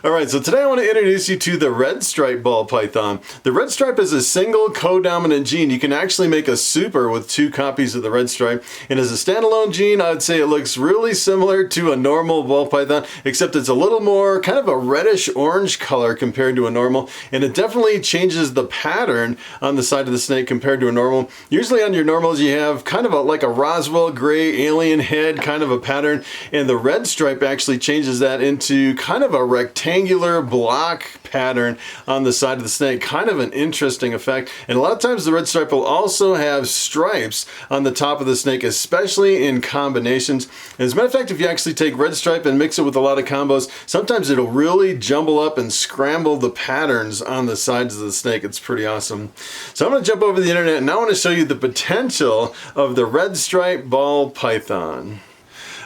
Alright, so today I want to introduce you to the red stripe ball python. The red stripe is a single codominant gene. You can actually make a super with 2 copies of the red stripe. And as a standalone gene, I would say it looks really similar to a normal ball python, except it's a little more kind of a reddish orange color compared to a normal. And it definitely changes the pattern on the side of the snake compared to a normal. Usually on your normals you have kind of like a Roswell gray alien head kind of a pattern. And the red stripe actually changes that into kind of a rectangular block pattern on the side of the snake. Kind of an interesting effect. And a lot of times the red stripe will also have stripes on the top of the snake, especially in combinations. As a matter of fact, if you actually take red stripe and mix it with a lot of combos, sometimes it'll really jumble up and scramble the patterns on the sides of the snake. It's pretty awesome. So I'm going to jump over the internet and I want to show you the potential of the red stripe ball python.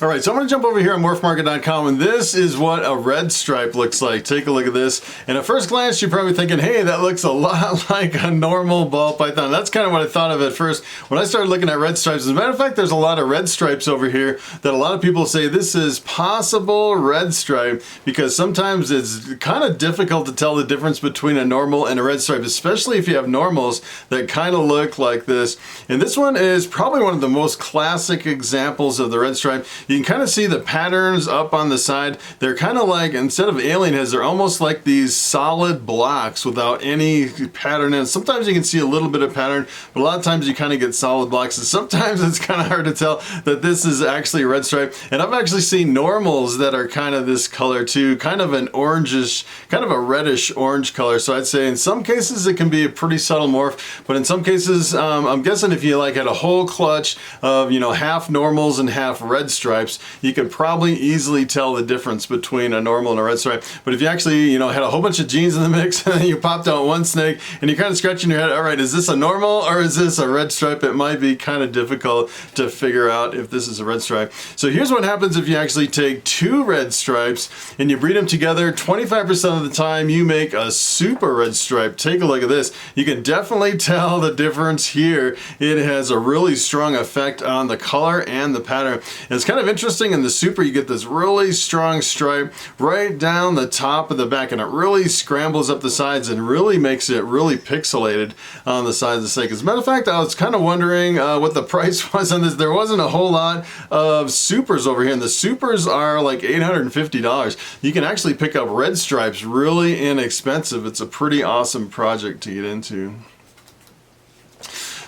Alright, so I'm going to jump over here on Morphmarket.com, and this is what a red stripe looks like. Take a look at this. And at first glance, you're probably thinking, hey, that looks a lot like a normal ball python. That's kind of what I thought of at first when I started looking at red stripes. As a matter of fact, there's a lot of red stripes over here that a lot of people say this is possible red stripe, because sometimes it's kind of difficult to tell the difference between a normal and a red stripe, especially if you have normals that kind of look like this. And this one is probably one of the most classic examples of the red stripe. You can kind of see the patterns up on the side. They're kind of like, instead of alien heads, they're almost like these solid blocks without any pattern in it. Sometimes you can see a little bit of pattern, but a lot of times you kind of get solid blocks. And sometimes it's kind of hard to tell that this is actually a red stripe. And I've actually seen normals that are kind of this color too, kind of an orangish, kind of a reddish orange color. So I'd say in some cases it can be a pretty subtle morph, but in some cases, I'm guessing if you like had a whole clutch of, you know, half normals and half red stripes, you could probably easily tell the difference between a normal and a red stripe. But if you actually, you know, had a whole bunch of genes in the mix and then you popped out one snake and you're kind of scratching your head, all right, is this a normal or is this a red stripe? It might be kind of difficult to figure out if this is a red stripe. So here's what happens if you actually take 2 red stripes and you breed them together. 25% of the time you make a super red stripe. Take a look at this. You can definitely tell the difference here. It has a really strong effect on the color and the pattern. And it's kind of interesting, in the super you get this really strong stripe right down the top of the back, and it really scrambles up the sides and really makes it really pixelated on the sides of the snake. As a matter of fact, I was kind of wondering what the price was on this. There wasn't a whole lot of supers over here, and the supers are like $850. You can actually pick up red stripes really inexpensive. It's a pretty awesome project to get into.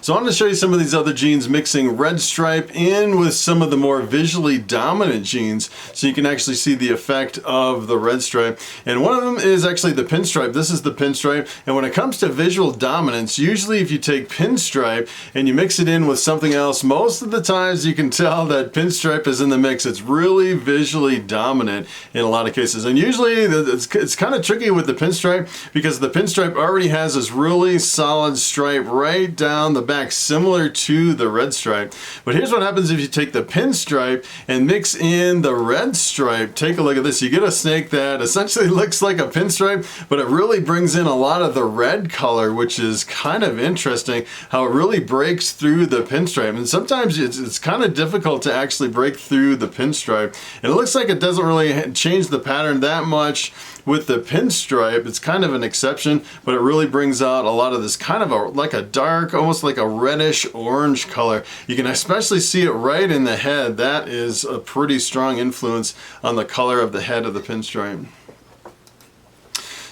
So I'm going to show you some of these other genes, mixing red stripe in with some of the more visually dominant genes so you can actually see the effect of the red stripe. And one of them is actually the pinstripe. This is the pinstripe. And when it comes to visual dominance, usually if you take pinstripe and you mix it in with something else, most of the times you can tell that pinstripe is in the mix. It's really visually dominant in a lot of cases. And usually it's kind of tricky with the pinstripe because the pinstripe already has this really solid stripe right down the back, similar to the red stripe. But here's what happens if you take the pinstripe and mix in the red stripe. Take a look at this. You get a snake that essentially looks like a pinstripe, but it really brings in a lot of the red color, which is kind of interesting how it really breaks through the pinstripe. And sometimes it's kind of difficult to actually break through the pinstripe. And it looks like it doesn't really change the pattern that much with the pinstripe. It's kind of an exception, but it really brings out a lot of this kind of like a dark, almost like a reddish orange color. You can especially see it right in the head. That is a pretty strong influence on the color of the head of the pinstripe.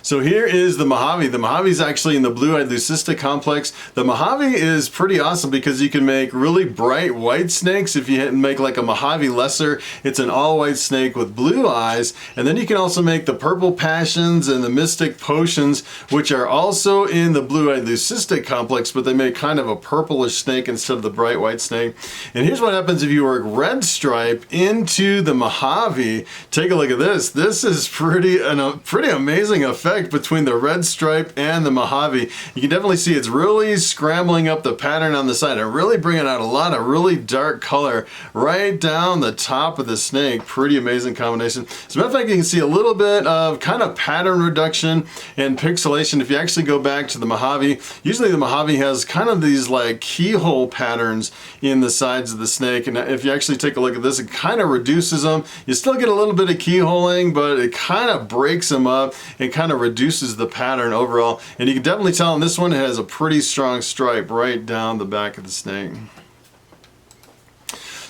So here is the Mojave. The Mojave is actually in the blue-eyed leucistic complex. The Mojave is pretty awesome because you can make really bright white snakes. If you make like a Mojave lesser, it's an all-white snake with blue eyes. And then you can also make the purple passions and the mystic potions, which are also in the blue-eyed leucistic complex, but they make kind of a purplish snake instead of the bright white snake. And here's what happens if you work red stripe into the Mojave. Take a look at this. This is pretty amazing effect. effect between the red stripe and the Mojave. You can definitely see it's really scrambling up the pattern on the side and really bringing out a lot of really dark color right down the top of the snake. Pretty amazing combination. As a matter of fact, you can see a little bit of kind of pattern reduction and pixelation. If you actually go back to the Mojave, usually the Mojave has kind of these like keyhole patterns in the sides of the snake, and if you actually take a look at this, it kind of reduces them. You still get a little bit of keyholing, but it kind of breaks them up and kind of reduces the pattern overall. And you can definitely tell in this one it has a pretty strong stripe right down the back of the snake.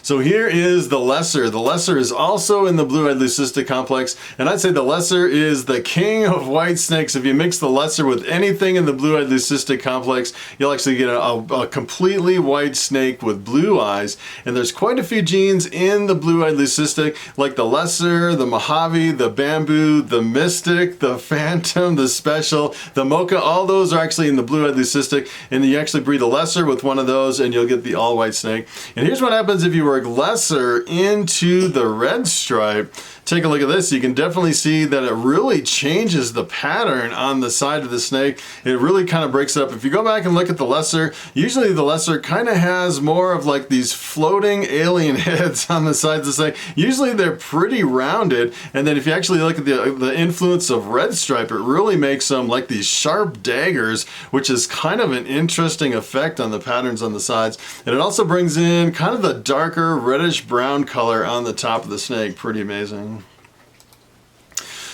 So here is the lesser. The lesser is also in the blue-eyed leucistic complex, and I'd say the lesser is the king of white snakes. If you mix the lesser with anything in the blue-eyed leucistic complex, you'll actually get a completely white snake with blue eyes. And there's quite a few genes in the blue-eyed leucistic, like the lesser, the Mojave, the bamboo, the mystic, the phantom, the special, the mocha. All those are actually in the blue-eyed leucistic, and you actually breed a lesser with one of those and you'll get the all-white snake. And here's what happens if you were lesser into the red stripe. Take a look at this. You can definitely see that it really changes the pattern on the side of the snake. It really kind of breaks it up. If you go back and look at the lesser, usually the lesser kind of has more of like these floating alien heads on the sides of the snake. Usually they're pretty rounded, and then if you actually look at the influence of red stripe, it really makes them like these sharp daggers, which is kind of an interesting effect on the patterns on the sides. And it also brings in kind of the darker reddish brown color on the top of the snake. Pretty amazing.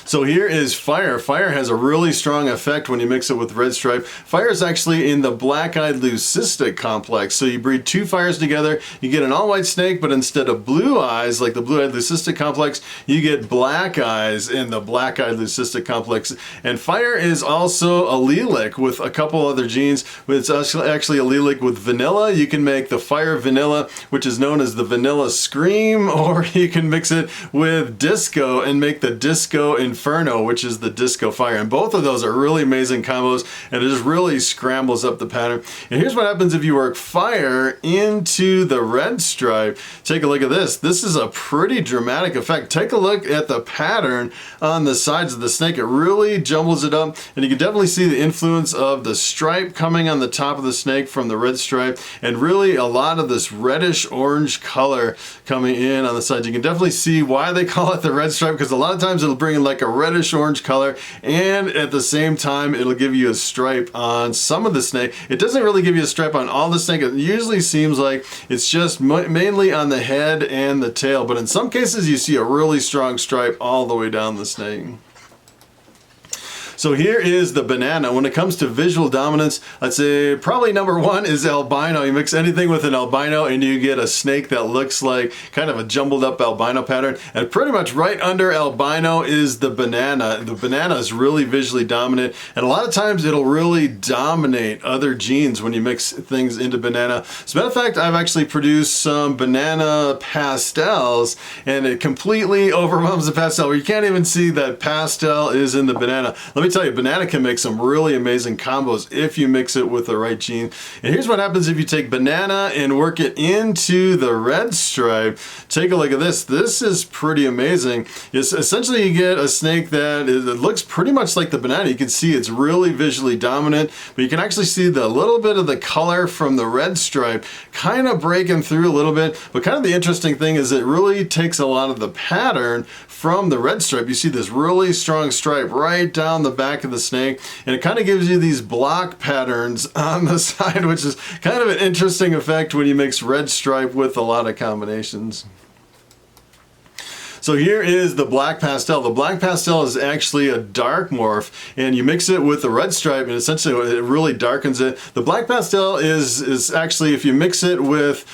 So here is fire. Fire has a really strong effect when you mix it with red stripe. Fire is actually in the black-eyed leucistic complex. So you breed two fires together, you get an all-white snake, but instead of blue eyes like the blue-eyed leucistic complex, you get black eyes in the black-eyed leucistic complex. And fire is also allelic with a couple other genes. It's actually allelic with vanilla. You can make the fire vanilla, which is known as the vanilla scream, or you can mix it with disco and make the disco Inferno, which is the disco fire. And both of those are really amazing combos, and it just really scrambles up the pattern. And here's what happens if you work fire into the red stripe. Take a look at this. This is a pretty dramatic effect. Take a look at the pattern on the sides of the snake. It really jumbles it up, and you can definitely see the influence of the stripe coming on the top of the snake from the red stripe, and really a lot of this reddish orange color coming in on the sides. You can definitely see why they call it the red stripe, because a lot of times it'll bring in like a reddish orange color, and at the same time it'll give you a stripe on some of the snake. It doesn't really give you a stripe on all the snake. It usually seems like it's just mainly on the head and the tail, but in some cases you see a really strong stripe all the way down the snake. So here is the banana. When it comes to visual dominance, I'd say probably number one is albino. You mix anything with an albino and you get a snake that looks like kind of a jumbled up albino pattern. And pretty much right under albino is the banana. The banana is really visually dominant, and a lot of times it'll really dominate other genes when you mix things into banana. As a matter of fact, I've actually produced some banana pastels, and it completely overwhelms the pastel, where you can't even see that pastel is in the banana. Let me tell you, banana can make some really amazing combos if you mix it with the right gene. And here's what happens if you take banana and work it into the red stripe. Take a look at this. This is pretty amazing. It's essentially, you get a snake that it looks pretty much like the banana. You can see it's really visually dominant, but you can actually see the little bit of the color from the red stripe kind of breaking through a little bit. But kind of the interesting thing is it really takes a lot of the pattern from the red stripe. You see this really strong stripe right down the back of the snake, and it kind of gives you these block patterns on the side, which is kind of an interesting effect when you mix red stripe with a lot of combinations. So here is the black pastel. The black pastel is actually a dark morph, and you mix it with the red stripe, and essentially it really darkens it. The black pastel is actually, if you mix it with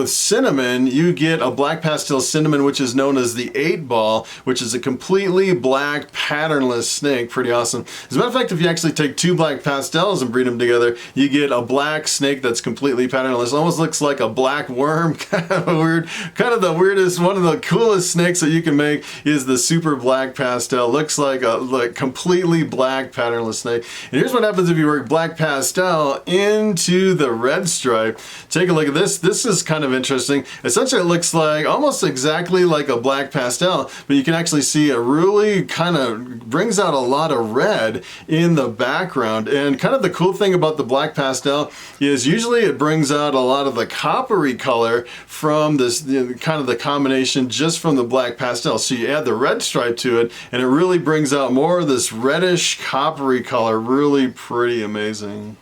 cinnamon, you get a black pastel cinnamon, which is known as the 8-ball, which is a completely black patternless snake. Pretty awesome. As a matter of fact, if you actually take two black pastels and breed them together, you get a black snake that's completely patternless. It almost looks like a black worm. Kind of weird, kind of the weirdest, one of the coolest coolest snakes that you can make is the super black pastel. Looks like a completely black patternless snake. And here's what happens if you work black pastel into the red stripe. Take a look at this. This is kind of interesting. Essentially, it looks like almost exactly like a black pastel, but you can actually see it really kind of brings out a lot of red in the background. And kind of the cool thing about the black pastel is usually it brings out a lot of the coppery color from this, kind of the combination just from the black pastel. So you add the red stripe to it and it really brings out more of this reddish coppery color. Really pretty amazing.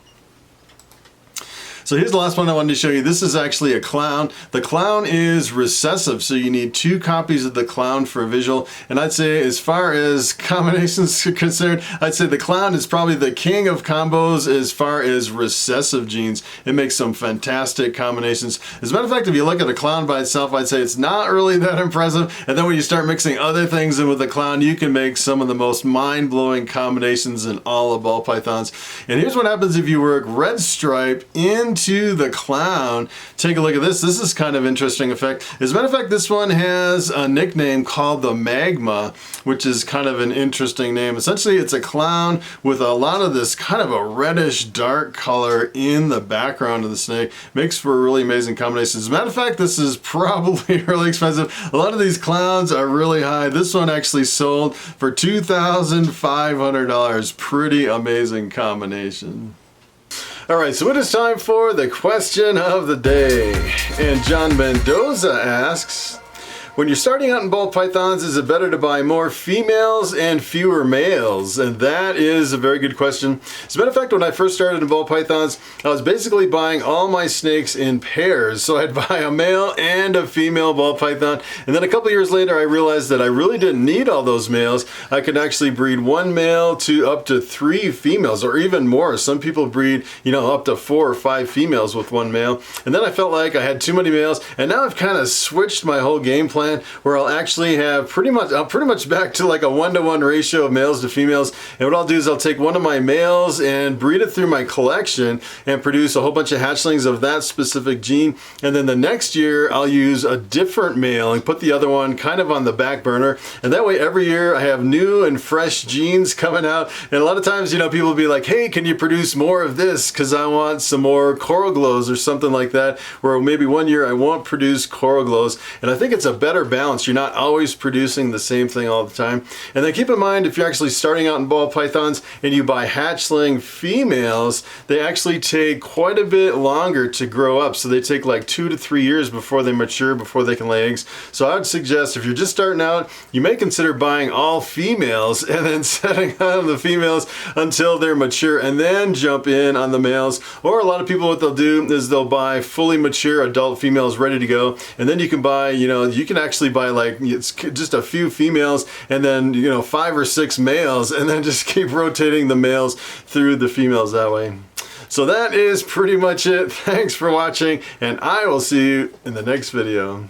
So here's the last one I wanted to show you. This is actually a clown. The clown is recessive, so you need 2 copies of the clown for a visual. And I'd say as far as combinations are concerned, I'd say the clown is probably the king of combos as far as recessive genes. It makes some fantastic combinations. As a matter of fact, if you look at a clown by itself, I'd say it's not really that impressive. And then when you start mixing other things in with the clown, you can make some of the most mind-blowing combinations in all of ball pythons. And here's what happens if you work red stripe into the clown. Take a look at this. This is kind of interesting effect. As a matter of fact, this one has a nickname called the Magma, which is kind of an interesting name. Essentially, it's a clown with a lot of this kind of a reddish dark color in the background of the snake. Makes for a really amazing combination. As a matter of fact, this is probably really expensive. A lot of these clowns are really high. This one actually sold for $2,500. Pretty amazing combination. Alright, so it is time for the question of the day. And John Mendoza asks, when you're starting out in ball pythons, is it better to buy more females and fewer males? And that is a very good question. As a matter of fact, when I first started in ball pythons, I was basically buying all my snakes in pairs. So I'd buy a male and a female ball python. And then a couple years later, I realized that I really didn't need all those males. I could actually breed 1 male to up to 3 females, or even more. Some people breed, up to 4 or 5 females with 1 male. And then I felt like I had too many males. And now I've kind of switched my whole game plan, where I'll actually have pretty much back to like a 1-to-1 ratio of males to females. And what I'll do is I'll take one of my males and breed it through my collection and produce a whole bunch of hatchlings of that specific gene. And then the next year I'll use a different male and put the other one kind of on the back burner. And that way every year I have new and fresh genes coming out. And a lot of times, people will be like, hey, can you produce more of this? Because I want some more coral glows or something like that. Where maybe one year I won't produce coral glows. And I think it's a better balance. You're not always producing the same thing all the time. And then keep in mind, if you're actually starting out in ball pythons and you buy hatchling females, they actually take quite a bit longer to grow up. So they take like 2 to 3 years before they mature, before they can lay eggs. So I would suggest if you're just starting out, you may consider buying all females and then setting on the females until they're mature and then jump in on the males. Or a lot of people, what they'll do is they'll buy fully mature adult females ready to go. And then you can buy, you can actually buy like it's just a few females and then 5 or 6 males, and then just keep rotating the males through the females that way. So that is pretty much it. Thanks for watching, and I will see you in the next video.